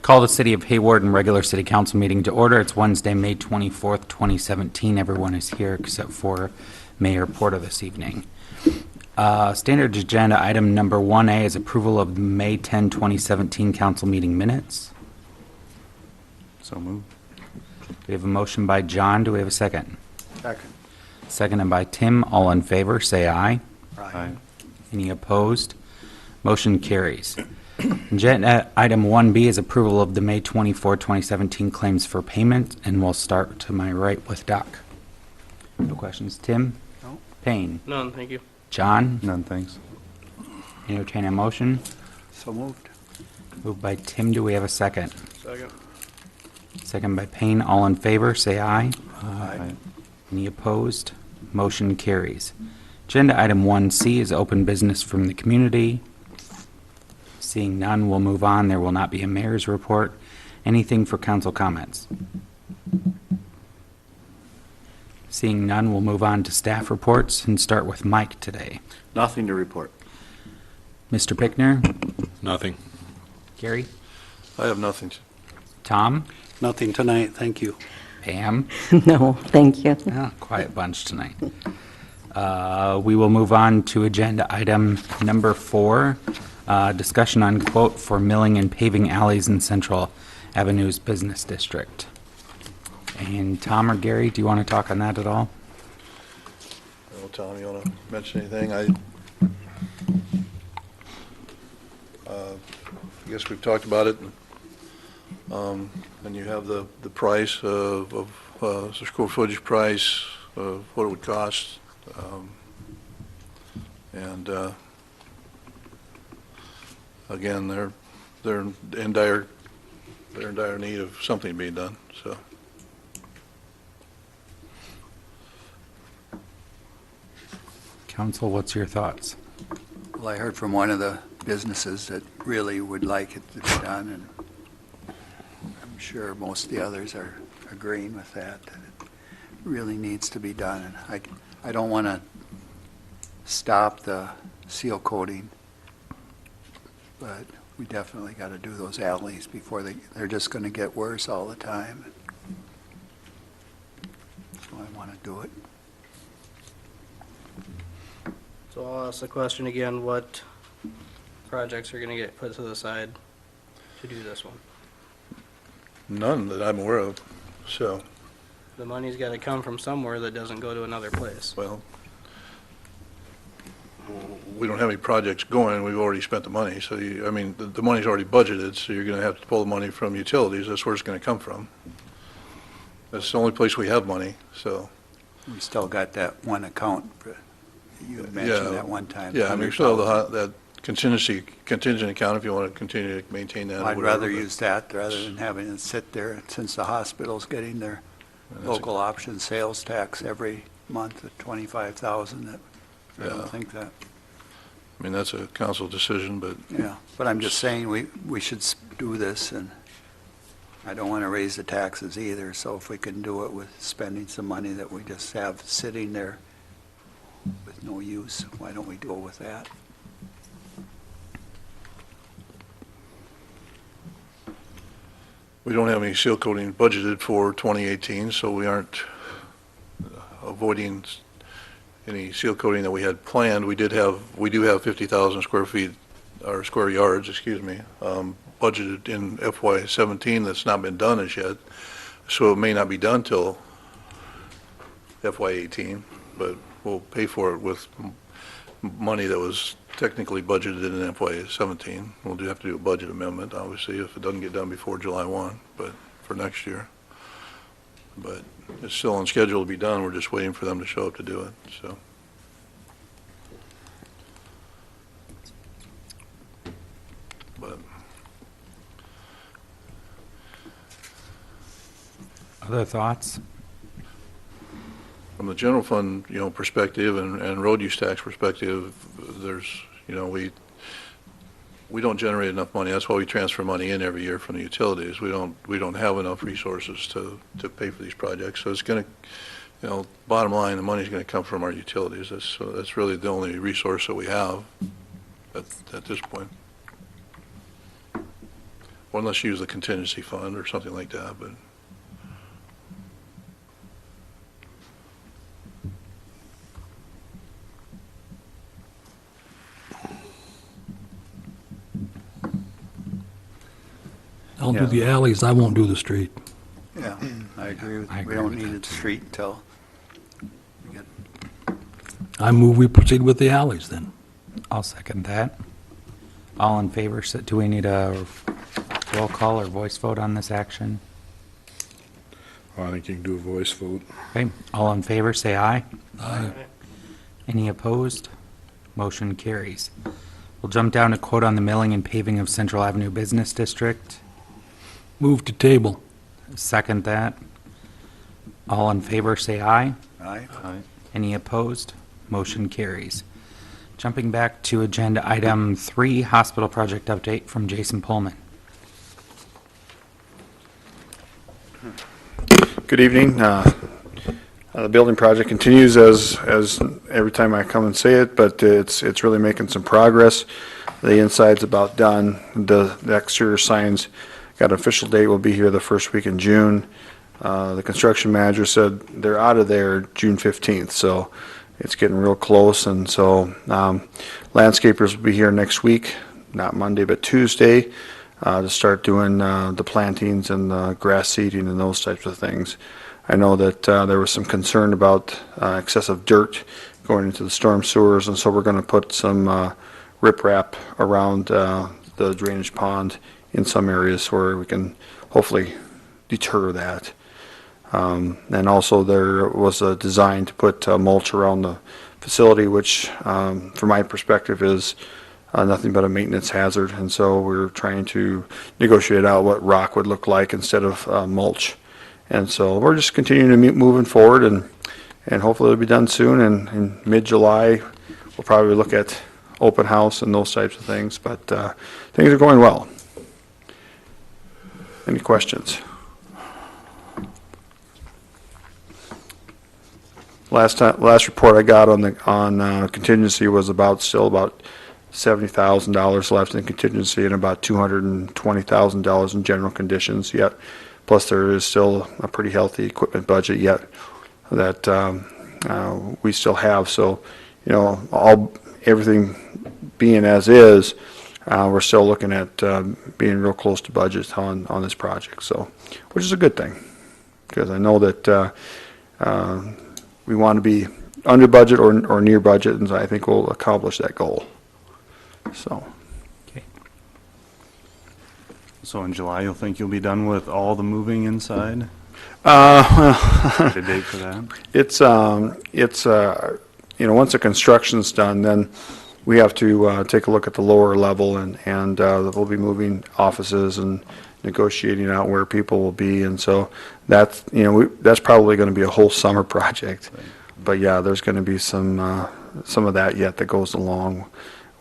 Call the City of Hawarden regular City Council meeting to order. It's Wednesday, May 24th, 2017. Everyone is here except for Mayor Porter this evening. Standard agenda item number 1A is approval of the May 10, 2017 council meeting minutes. So moved. We have a motion by John. Do we have a second? Second. Seconded by Tim. All in favor, say aye. Aye. Any opposed? Motion carries. Agenda item 1B is approval of the May 24, 2017 claims for payment, and we'll start to my right with Doc. No questions. Tim? No. Payne? None, thank you. John? None, thanks. Entertain a motion. So moved. Moved by Tim. Do we have a second? Second. Second by Payne. All in favor, say aye. Aye. Any opposed? Motion carries. Agenda item 1C is open business from the community. Seeing none, we'll move on. There will not be a mayor's report. Anything for council comments? Seeing none, we'll move on to staff reports and start with Mike today. Nothing to report. Mr. Pickner? Nothing. Gary? I have nothing. Tom? Nothing tonight, thank you. Pam? No, thank you. Quiet bunch tonight. We will move on to agenda item number 4, discussion on quote for milling and paving alleys in Central Avenues Business District. And Tom or Gary, do you want to talk on that at all? Well, Tom, you want to mention anything? I guess we've talked about it. And you have the price of the square footage price of what it would cost. And again, they're in dire need of something being done. So. Council, what's your thoughts? Well, I heard from one of the businesses that really would like it to be done, and I'm sure most of the others are agreeing with that it really needs to be done. And I don't want to stop the seal coating, but we definitely got to do those alleys before they're just going to get worse all the time. So I want to do it. So I'll ask the question again, what projects are going to get put to the side to do this one? None that I'm aware of. So, The money's got to come from somewhere that doesn't go to another place. well, we don't have any projects going. We've already spent the money. So, I mean, the money's already budgeted, so you're going to have to pull the money from utilities. That's where it's going to come from. That's the only place we have money, so. We still got that one account you had mentioned that one time. Yeah, I mean, we still have that contingent account if you want to continue to maintain that. or I'd whatever, rather but- use that rather than having it sit there, since the hospital's getting their local option sales tax every month at $25,000. I Yeah. don't think that, I mean, that's a council decision, but yeah. But I'm just saying, we should do this, and I don't want to raise the taxes either, so if we can do it with spending some money that we just have sitting there with no use, why don't we go with that? we don't have any seal coating budgeted for 2018, so we aren't avoiding any seal coating that we had planned. We do have 50,000 square feet, or square yards, excuse me, budgeted in FY17 that's not been done as yet. So it may not be done till FY18, but we'll pay for it with money that was technically budgeted in FY17. We'll have to do a budget amendment, obviously, if it doesn't get done before July 1, but for next year. But it's still on schedule to be done. We're just waiting for them to show up to do it, so. But Other thoughts? from the general fund, perspective and road use tax perspective, there's, we don't generate enough money. That's why we transfer money in every year from the utilities. We don't have enough resources to pay for these projects. So it's going to, bottom line, the money's going to come from our utilities. That's really the only resource that we have at this point. or unless you use the contingency fund or something like that, but I'll do the alleys, I won't do the street. Yeah, I agree with, I we agree don't with need that, a too. street until we get I move we proceed with the alleys then. I'll second that. All in favor, do we need a roll call or voice vote on this action? I think you can do a voice vote. Okay, all in favor, say aye. Aye. Any opposed? Motion carries. We'll jump down to quote on the milling and paving of Central Avenue Business District. Move to table. Second that. All in favor, say aye. Aye. Aye. Any opposed? Motion carries. Jumping back to agenda item 3, hospital project update from Jason Pullman. Good evening. The building project continues as every time I come and say it, but it's really making some progress. The inside's about done. The exterior signs got an official date, will be here the first week in June. The construction manager said they're out of there June 15th, so it's getting real close. And so landscapers will be here next week, not Monday, but Tuesday, to start doing the plantings and the grass seeding and those types of things. I know that there was some concern about excessive dirt going into the storm sewers, and so we're going to put some riprap around the drainage pond in some areas where we can hopefully deter that. And also there was a design to put mulch around the facility, which from my perspective is nothing but a maintenance hazard, and so we're trying to negotiate out what rock would look like instead of mulch. And so we're just continuing to moving forward, and hopefully it'll be done soon. And in mid-July, we'll probably look at open house and those types of things, but things are going well. Any questions? Last report I got on contingency was still about $70,000 left in contingency and about $220,000 in general conditions yet. Plus, there is still a pretty healthy equipment budget yet that we still have. So, everything being as is, we're still looking at being real close to budget on this project. So, which is a good thing, because I know that we want to be under budget or near budget, and so I think we'll accomplish that goal. So. So in July, you'll think you'll be done with all the moving inside? Well, The date for that? it's once the construction's done, then we have to take a look at the lower level, and we'll be moving offices and negotiating out where people will be, and so that's probably going to be a whole summer project. Right. But yeah, there's going to be some of that yet that goes along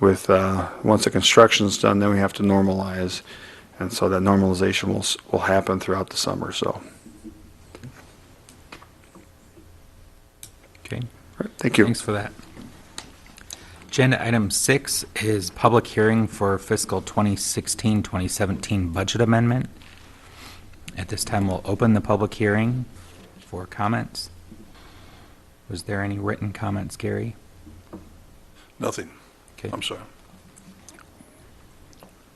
with once the construction's done, then we have to normalize. And so that normalization will happen throughout the summer, so. Okay, All right, thank you. thanks for that. Agenda item 6 is public hearing for fiscal 2016-2017 budget amendment. At this time, we'll open the public hearing for comments. Was there any written comments, Gary? nothing. Okay. I'm sorry.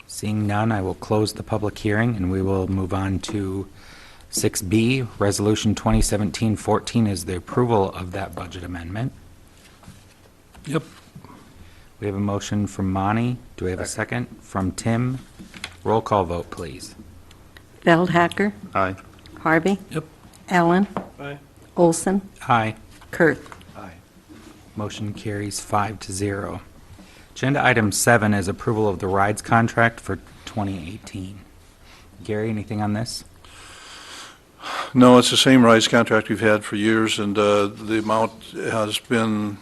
Seeing none, I will close the public hearing, and we will move on to 6B. Resolution 2017-14 is the approval of that budget amendment. Yep. We have a motion from Monty. Do we have a second? From Tim. Roll call vote, please. Feldhacker, Aye. Harvey. Yep. Allen, Aye. Olson, Aye. Kurth. Aye. Motion carries 5-0. Agenda item 7 is approval of the rides contract for 2018. Gary, anything on this? No, it's the same rights contract we've had for years, and the amount has been,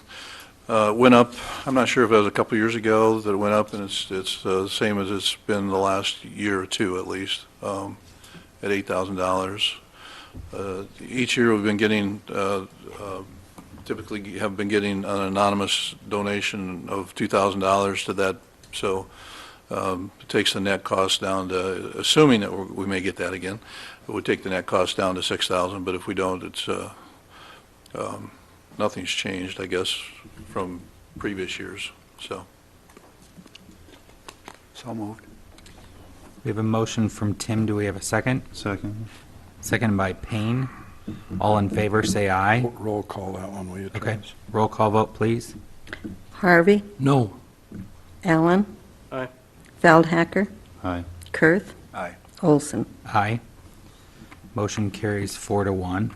went up. I'm not sure if it was a couple of years ago that it went up, and it's the same as it's been the last year or two at least, at $8,000. Each year we've been getting, typically have been getting an anonymous donation of $2,000 to that. So It takes the net cost down to, assuming that we may get that again, it would take the net cost down to 6,000, but if we don't, it's, nothing's changed, I guess, from previous years, so. So moved. We have a motion from Tim. Do we have a second? Second. Second by Payne. All in favor, say aye. Roll call that one, will you, Okay. Travis? Roll call vote, please. Harvey, No. Allen. Aye. Feldhacker, Aye. Kurth, Aye. Olson. Aye. Motion carries 4-1.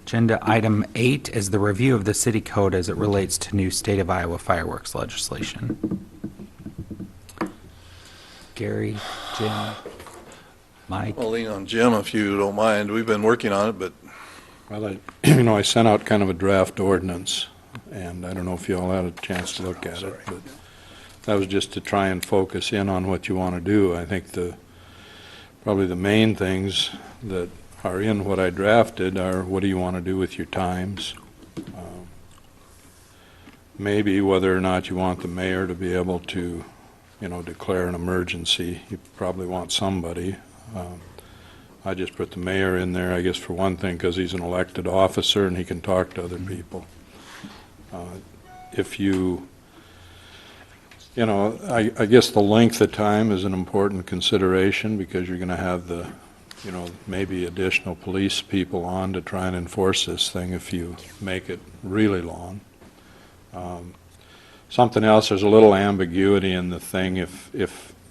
Agenda item 8 is the review of the city code as it relates to new state of Iowa fireworks legislation. Gary, Jim, Mike. I'll lean on Jim if you don't mind. We've been working on it, but Well, I sent out kind of a draft ordinance, and I don't know if you all had a chance to look at it, but that was just to try and focus in on what you want to do. I think probably the main things that are in what I drafted are, what do you want to do with your times? Maybe whether or not you want the mayor to be able to, declare an emergency. You probably want somebody. I just put the mayor in there, I guess, for one thing, because he's an elected officer and he can talk to other people. If you, I guess the length of time is an important consideration, because you're going to have maybe additional police people on to try and enforce this thing if you make it really long. Something else, there's a little ambiguity in the thing. If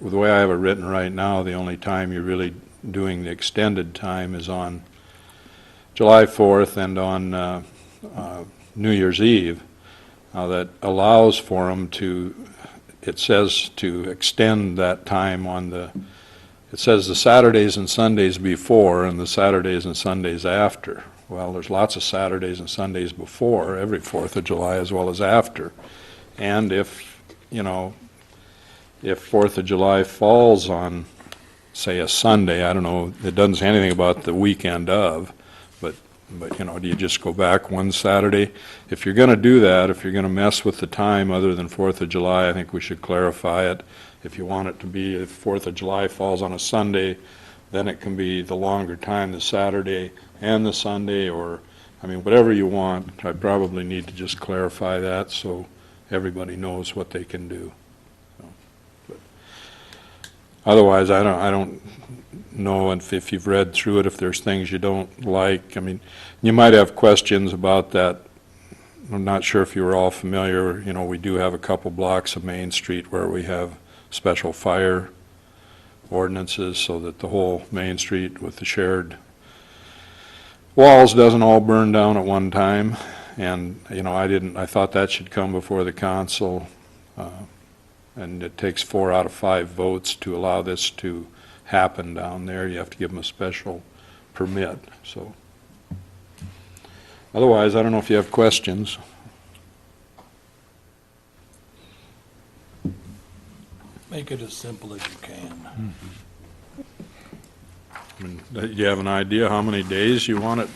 the way I have it written right now, the only time you're really doing the extended time is on July 4th and on New Year's Eve. That allows for them to, it says to extend that time it says the Saturdays and Sundays before and the Saturdays and Sundays after. Well, there's lots of Saturdays and Sundays before every 4th of July as well as after. And if 4th of July falls on, say, a Sunday, I don't know, it doesn't say anything about the weekend of, but do you just go back one Saturday? If you're going to do that, if you're going to mess with the time other than 4th of July, I think we should clarify it. If you want it to be, if 4th of July falls on a Sunday, then it can be the longer time, the Saturday and the Sunday, or, whatever you want. I probably need to just clarify that so everybody knows what they can do. But otherwise, I don't know if you've read through it, if there's things you don't like. You might have questions about that. I'm not sure if you were all familiar. We do have a couple blocks of Main Street where we have special fire ordinances so that the whole Main Street with the shared walls doesn't all burn down at one time. And, I thought that should come before the council, and it takes 4 out of 5 votes to allow this to happen down there. You have to give them a special permit, so. Otherwise, I don't know if you have questions. Make it as simple as you can. Do you have an idea how many days you want it?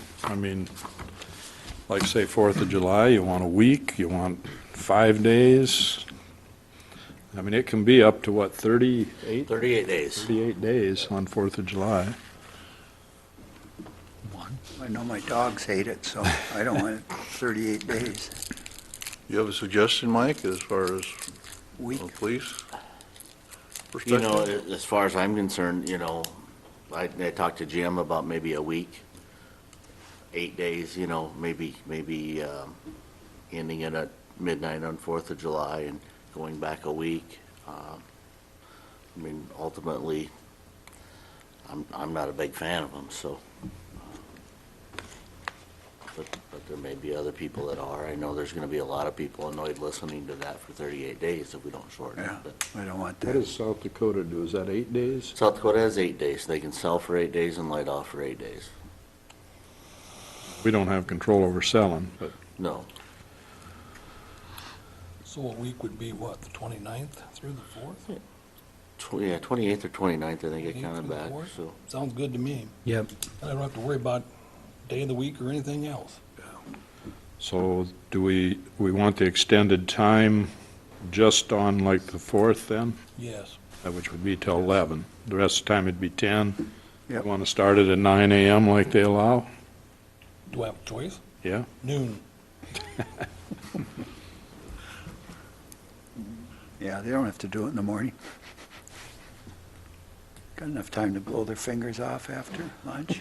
Like, say, 4th of July, you want a week, you want 5 days? It can be up to, 38? 38 days. 38 days on 4th of July. I know my dogs hate it, so I don't want it 38 days. you have a suggestion, Mike, as far as Week. police? As far as I'm concerned, I talked to Jim about maybe a week, 8 days, maybe ending it at midnight on 4th of July and going back a week. Ultimately, I'm not a big fan of them, so. But there may be other people that are. I know there's going to be a lot of people annoyed listening to that for 38 days if we don't shorten it. Yeah, But I don't want What that. does South Dakota do? Is that 8 days? South Dakota has 8 days. They can sell for 8 days and light off for 8 days. We don't have control over selling, but No. So a week would be what, the 29th through the 4th? 28th or 29th, I think I 28th counted through the back, 4th? so. Sounds good to me. Yep. And I don't have to worry about day of the week or anything else. so do we want the extended time just on like the 4th then, Yes. which would be till 11. The rest of the time it'd be 10. Yep. Want to start it at 9 a.m. like they allow? Do I have a choice? Yeah? Noon. Yeah, they don't have to do it in the morning. Got enough time to blow their fingers off after lunch?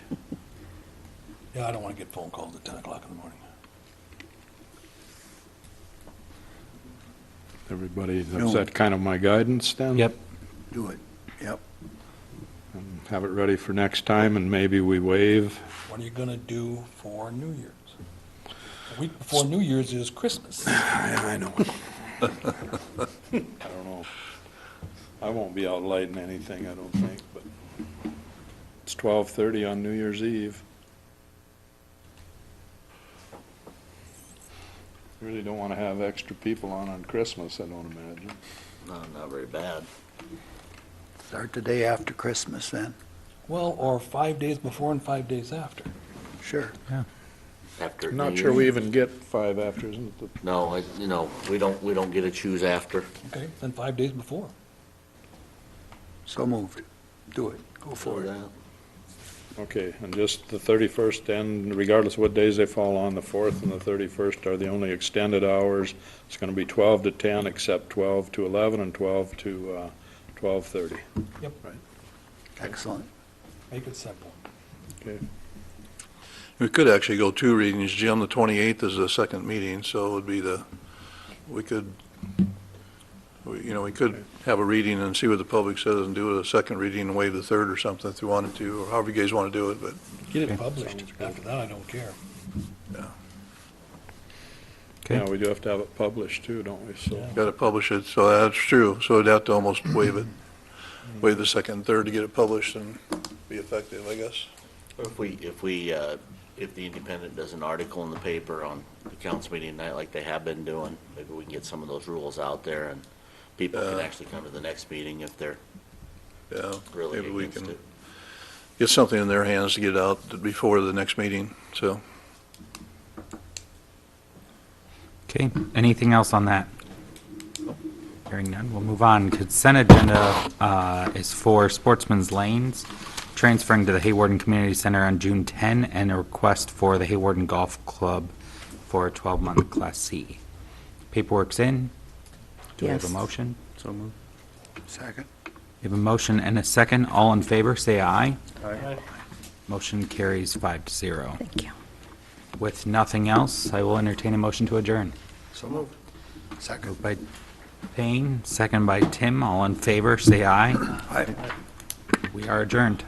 Yeah, I don't want to get phone calls at 10 o'clock in the morning. Everybody, is No. that kind of my guidance then? Yep. Do it. Yep. And have it ready for next time, and maybe we waive. What are you going to do for New Year's? A week before New Year's is Christmas. I know. I don't know. I won't be out lighting anything, I don't think, but it's 12:30 on New Year's Eve. Really don't want to have extra people on Christmas, I don't imagine. No, not very bad. Start the day after Christmas then. Well, or 5 days before and 5 days after. Sure. After I'm New not sure Year's. we even get 5 after, isn't it? No, we don't get to choose after. Okay, then 5 days before. So moved. Do it. Go for it. that. Okay, and just the 31st, and regardless of what days they fall on, the 4th and the 31st are the only extended hours. It's going to be 12 to 10, except 12 to 11 and 12 to 12:30. Yep. Right. Excellent. Make it simple. Okay. We could actually go 2 readings. Jim, the 28th is the second meeting, so it would be we could have a reading and see what the public says and do a second reading and waive the third or something if you wanted to, or however you guys want to do it, but Get it published. After that, I don't care. Okay. Yeah, we do have to have it published too, don't we? So, Yeah. got to publish it, so that's true. So I'd have to almost waive it, waive the second and third to get it published and be effective, I guess. If the Independent does an article in the paper on the council meeting night like they have been doing, maybe we can get some of those rules out there and people can actually come to the next meeting if they're Yeah, really maybe we against can it. get something in their hands to get out before the next meeting, so. Okay, anything else on that? Hearing none, we'll move on. Consent agenda is for Sportsman's Lanes, transferring to the Hawarden Community Center on June 10, and a request for the Hawarden Golf Club for a 12-month Class C. Paperwork's in. Do we have a Yes. motion? So moved. Second. We have a motion and a second. All in favor, say aye. Aye. Motion carries 5-0. Thank you. With nothing else, I will entertain a motion to adjourn. So moved. Second. Moved by Payne, second by Tim. All in favor, say aye. Aye. We are adjourned.